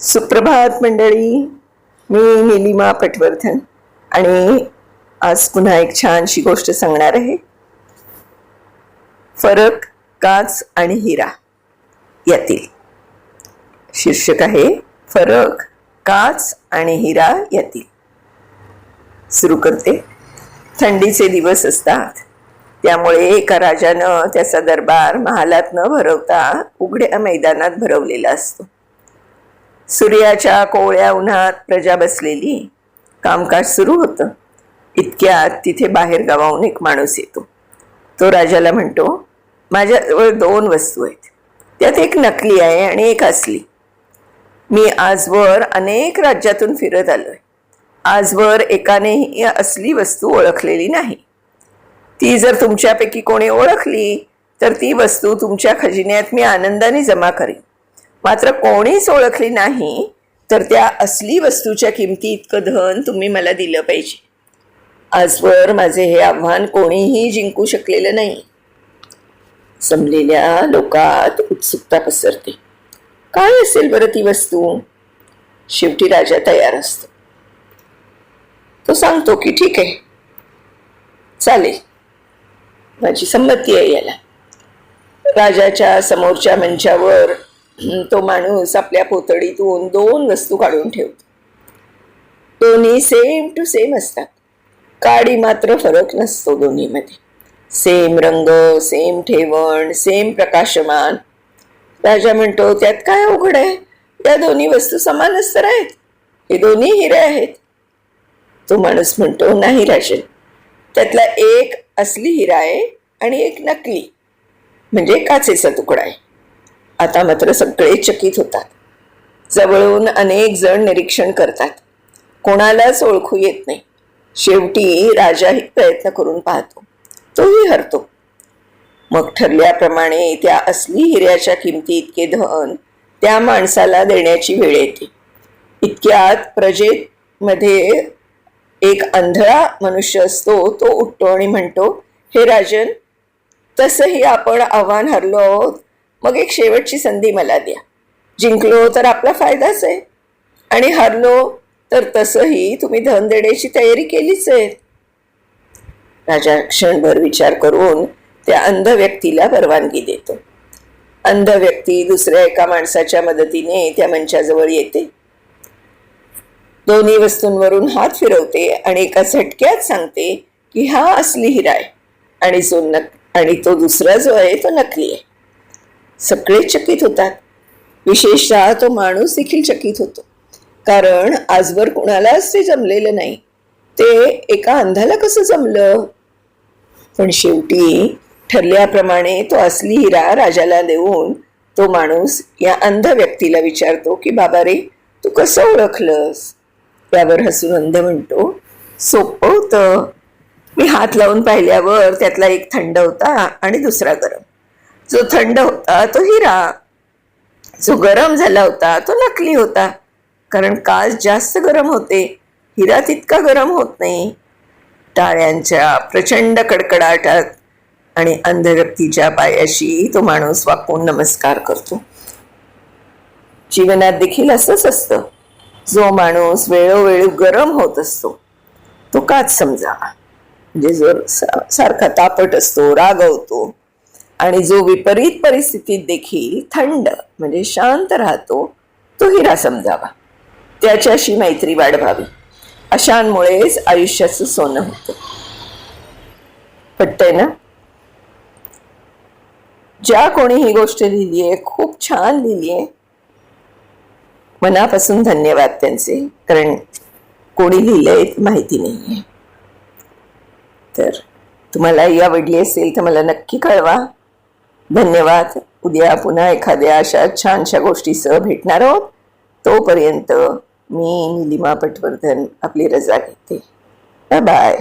सुप्रभात मंडळी. मी निलिमा पटवर्धन आणि आज पुन्हा एक छानशी गोष्ट सांगणार आहे. फरक, काच आणि हिरा यातील. शीर्षक आहे फरक, काच आणि हिरा यातील. सुरू करते. थंडीचे दिवस असतात, त्यामुळे एका राजानं त्याचा दरबार महालात न भरवता उघड्या मैदानात भरवलेला असतो. सूर्याच्या कोवळ्या उन्हात प्रजा बसलेली. कामकाज सुरू होतं. इतक्यात तिथे बाहेर गावाहून एक माणूस येतो. तो राजाला म्हणतो, माझ्याजवळ 2 वस्तू आहेत, त्यात एक नकली आहे आणि एक असली. मी आजवर अनेक राज्यातून फिरत आलोय. आजवर एकानेही असली वस्तू ओळखलेली नाही. ती जर तुमच्यापैकी कोणी ओळखली तर ती वस्तू तुमच्या खजिन्यात मी आनंदाने जमा करीन. मात्र कोणीच ओळखली नाही तर त्या असली वस्तूच्या किमती इतकं धन तुम्ही मला दिलं पाहिजे. आजवर माझे हे आव्हान कोणीही जिंकू शकलेलं नाही. जमलेल्या लोकात उत्सुकता पसरते. काय असेल बरं ती वस्तू? शेवटी राजा तयार असतो. तो सांगतो की ठीक आहे, चालेल, माझी संमती आहे याला. राजाच्या समोरच्या मंचावर तो माणूस आपल्या पोतडीतून 2 वस्तू काढून ठेवतो. दोन्ही सेम टू सेम असतात. काडी मात्र फरक नसतो दोन्हीमध्ये. सेम रंग, सेम ठेवण, सेम प्रकाशमान. राजा म्हणतो, त्यात काय अवघड आहे? या दोन्ही वस्तू समानच तर आहेत. हे दोन्ही हिरे आहेत. तो माणूस म्हणतो, नाही राजन, त्यातला एक असली हिरा आहे आणि एक नकली म्हणजे काचेचा तुकडा आहे. आता मात्र सगळे चकित होतात. जवळून अनेक जण निरीक्षण करतात. कोणालाच ओळखू येत नाही. शेवटी राजाही प्रयत्न करून पाहतो. तोही हरतो. मग ठरल्याप्रमाणे त्या असली हिऱ्याच्या किमती इतके धन त्या माणसाला देण्याची वेळ येते. इतक्यात प्रजेमध्ये एक आंधळा मनुष्य असतो. तो उठतो आणि म्हणतो, हे राजन, तसंही आपण आव्हान हरलो आहोत. मग एक शेवटची संधी मला द्या. जिंकलो तर आपला फायदाच आहे आणि हरलो तर तसंही तुम्ही धन देण्याची तयारी केलीच आहे. राजा क्षणभर विचार करून त्या अंध व्यक्तीला परवानगी देतो. अंध व्यक्ती दुसऱ्या एका माणसाच्या मदतीने त्या मंचाजवळ येते. दोन्ही वस्तूंवरून हात फिरवते आणि एका झटक्यात सांगते की हा असली हिरा आहे आणि तो दुसरा जो आहे तो नकली आहे. सगळे चकित होतात. विशेषतः तो माणूस देखील चकित होतो, कारण आजवर कुणालाच ते जमलेलं नाही. ते एका अंधाला कसं जमलं? पण शेवटी ठरल्याप्रमाणे तो असली हिरा राजाला देऊन तो माणूस या अंध व्यक्तीला विचारतो की बाबा रे, तू कसं ओळखलंस? त्यावर हसून अंध म्हणतो, सोपं होतं. मी हात लावून पाहिल्यावर त्यातला एक थंड होता आणि दुसरा गरम. जो थंड होता तो हिरा, जो गरम झाला होता तो नकली होता. कारण काच जास्त गरम होते, हिरा तितका गरम होत नाही. टाळ्यांच्या प्रचंड कडकडाटात आणि अंध व्यक्तीच्या पायाशी तो माणूस वाकून नमस्कार करतो. जीवनात देखील असंच असतं. जो माणूस वेळोवेळी गरम होत असतो तो काच समजावा, म्हणजे जो सारखा तापट असतो, रागवतो, आणि जो विपरीत परिस्थितीत देखील थंड म्हणजे शांत राहतो तो हिरा समजावा. त्याच्याशी मैत्री वाढवावी. अशांमुळेच आयुष्याचं सोनं होतं. पटतंय ना? ज्या कोणी ही गोष्ट लिहिलीये, खूप छान लिहिलीये. मनापासून धन्यवाद त्यांचे, कारण कोणी लिहिलंय माहिती नाहीये. तर तुम्हाला ही आवडली असेल तर मला नक्की कळवा. धन्यवाद. उद्या पुन्हा एखाद्या अशा छानशा गोष्टीसह भेटणार आहोत. तोपर्यंत मी निलिमा पटवर्धन आपली रजा घेते. Bye bye.